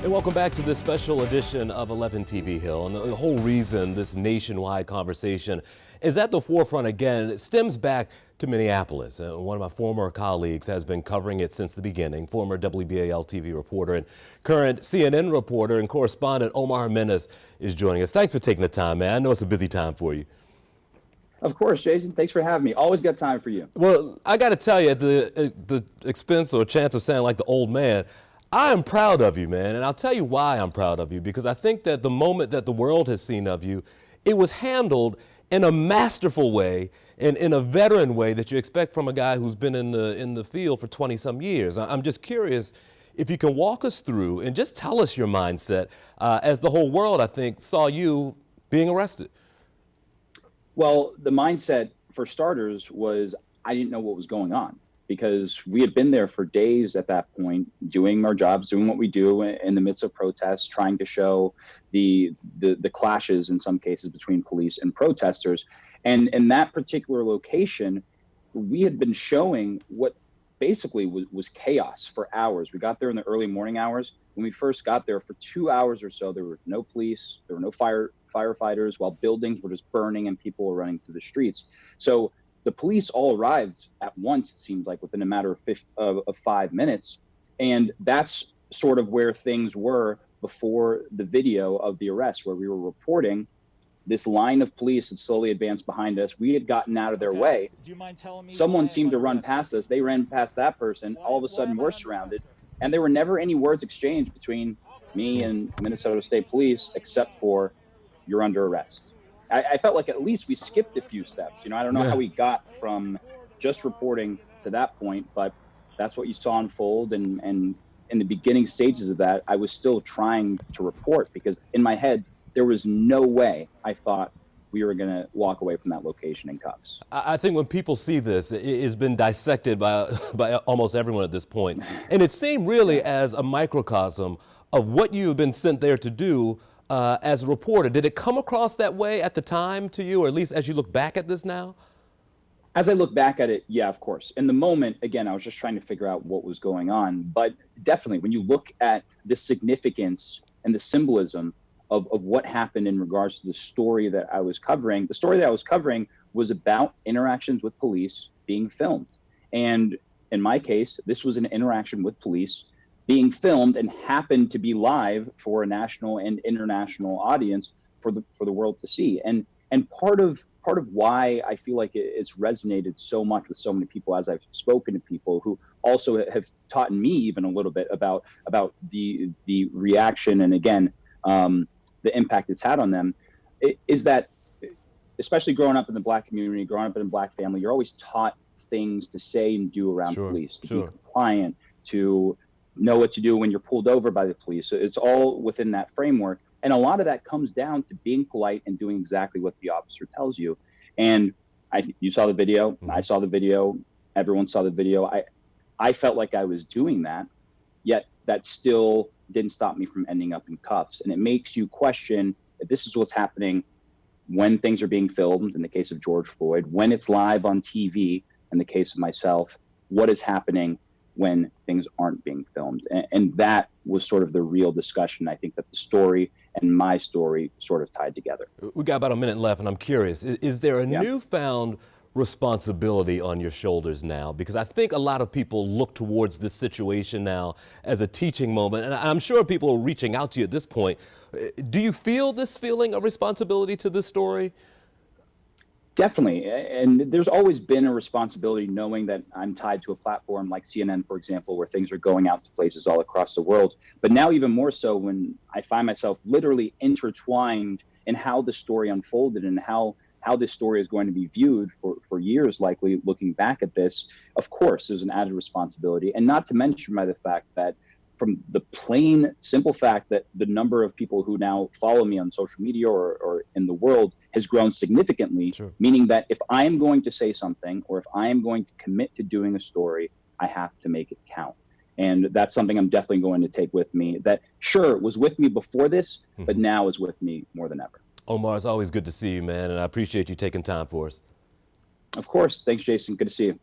And welcome back to this special edition of 11 TV Hill. And the whole reason this nationwide conversation is at the forefront again, it stems back to Minneapolis. One of my former colleagues has been covering it since the beginning. Former WBAL TV reporter and current CNN reporter and correspondent Omar Jimenez is joining us. Thanks for taking the time, man. I know it's a busy time for you. Of course, Jason. Thanks for having me. Always got time for you. Well, I got to tell you, at the expense or chance of sounding like the old man, I am proud of you, man, and I'll tell you why I'm proud of you, because I think that the moment that the world has seen of you, it was handled in a masterful way, in a veteran way that you expect from a guy who's been in the field for 20-some years. I'm just curious if you can walk us through and just tell us your mindset as the whole world, I think, saw you being arrested. Well, the mindset, for starters, was I didn't know what was going on, because we had been there for days at that point, doing our jobs, doing what we do in the midst of protests, trying to show the clashes in some cases between police and protesters. And in that particular location, we had been showing what basically was chaos for hours. We got there in the early morning hours. When we first got there, for 2 hours or so, there were no police, there were no firefighters, while buildings were just burning and people were running through the streets. So the police all arrived at once, it seemed like, within a matter of 5 minutes. And that's sort of where things were before the video of the arrest, where we were reporting this line of police had slowly advanced behind us. We had gotten out of their way. Do you mind telling me? Someone seemed to run past us. They ran past that person. All of a sudden, we're surrounded. And there were never any words exchanged between me and Minnesota State Police, except for, "You're under arrest." I felt like at least we skipped a few steps. You know, I don't know how we got from just reporting to that point, but that's what you saw unfold. And in the beginning stages of that, I was still trying to report, because in my head, there was no way I thought we were going to walk away from that location in cuffs. I think when people see this, it's been dissected by almost everyone at this point. And it seemed really as a microcosm of what you have been sent there to do as a reporter. Did it come across that way at the time to you, or at least as you look back at this now? As I look back at it, yeah, of course. In the moment, again, I was just trying to figure out what was going on. But definitely, when you look at the significance and the symbolism of what happened in regards to the story that I was covering, the story that I was covering was about interactions with police being filmed. And in my case, this was an interaction with police being filmed and happened to be live for a national and international audience for the world to see. And part of why I feel like it's resonated so much with so many people, as I've spoken to people who also have taught me even a little bit about the reaction, and again, the impact it's had on them, is that, especially growing up in the Black community, growing up in a Black family, you're always taught things to say and do around police, to be compliant, to know what to do when you're pulled over by the police. So it's all within that framework. And a lot of that comes down to being polite and doing exactly what the officer tells you. And you saw the video, I saw the video, everyone saw the video. I felt like I was doing that, yet that still didn't stop me from ending up in cuffs. And it makes you question if this is what's happening when things are being filmed, in the case of George Floyd, when it's live on TV, in the case of myself, what is happening when things aren't being filmed. And that was sort of the real discussion. I think that the story and my story sort of tied together. We got about a minute left, and I'm curious, is there a newfound responsibility on your shoulders now? Because I think a lot of people look towards this situation now as a teaching moment, and I'm sure people are reaching out to you at this point. Do you feel this feeling of responsibility to this story? Definitely. And there's always been a responsibility, knowing that I'm tied to a platform like CNN, for example, where things are going out to places all across the world. But now even more so, when I find myself literally intertwined in how the story unfolded and how this story is going to be viewed for years, likely, looking back at this, of course, there's an added responsibility. And not to mention by the fact that, from the plain, simple fact that the number of people who now follow me on social media or in the world has grown significantly, meaning that if I am going to say something, or if I am going to commit to doing a story, I have to make it count. And that's something I'm definitely going to take with me, that sure was with me before this, but now is with me more than ever. Omar, it's always good to see you, man, and I appreciate you taking time for us. Of course. Thanks, Jason. Good to see you.